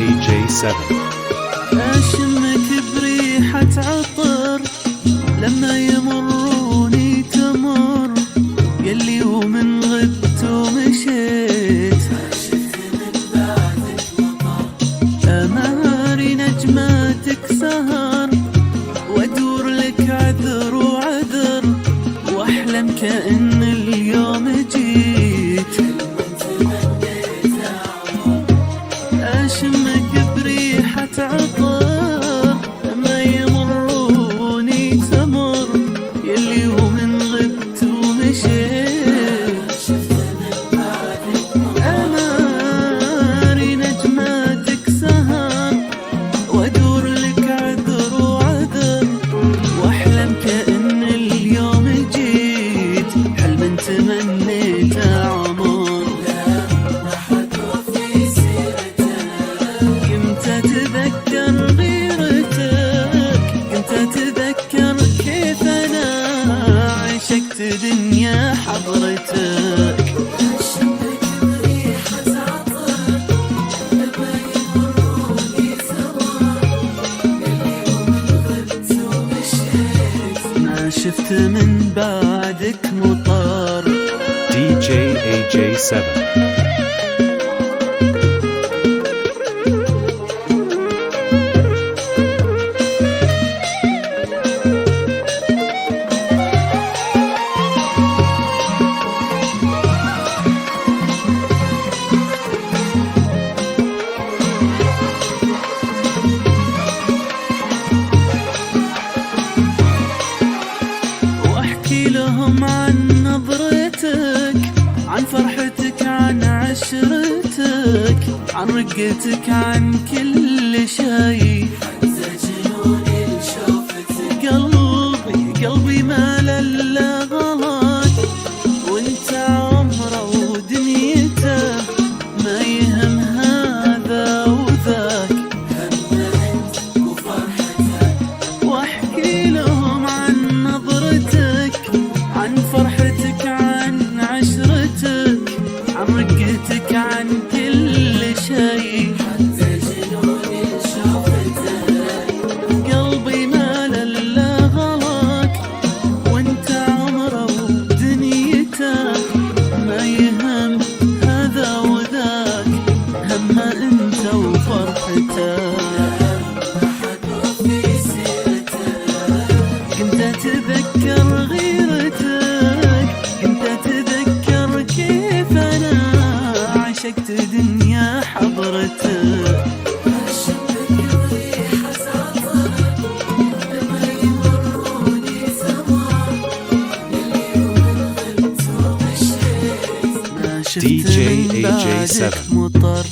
AJ7. أشمك بريحة عطر لما يمروني تمر، يلي ومن غبت ومشيت أماري نجماتك سهر، وأدور لك عذر وعذر، وأحلم كأن اليوم جيت. أشمك بريحة عطر لما يمروني تمر، يلي ومن غبت ومشيت أماري نجماتك سهر، وأدور لك عذر وعذر، وأحلم كأن اليوم جيت. حلم تمنيته عمر أتذكر غيرتك، كنت أتذكر كيف أنا عشقت دنيا حضرتك. أشمك بريحة عطر لما يمروني تمر، يلي ومن غبت ومشيت ما شفت من بعدك مطر. DJ AJ7. لهم عن نظرتك، عن فرحتك، عن عشرتك، عن رقتك، عن كل شي، حتى جنوني لشوفتك. قلبي ما للا غلط، وانت عمره ودنيته، ما يهم هذا وذاك، همه انت وفرحتك. واحكي لهم عن نظرتك، عن فرحتك، عن عشرتك، عن رقتك، عن كل شي، حتى جنوني شوفتك. قلبي ما للا غلط، وانت عمره ودنيته، ما يهم هذا وذاك، همه انت وفرحتك. كنت أتذكر غيرتك، كنت أتذكر كيف أنا عشقت دنيا حضرتك. أشمك بريحة عطر لما يمروني تمر، يلي ومن غبت ومشيت ما شفت من بعدك مطر.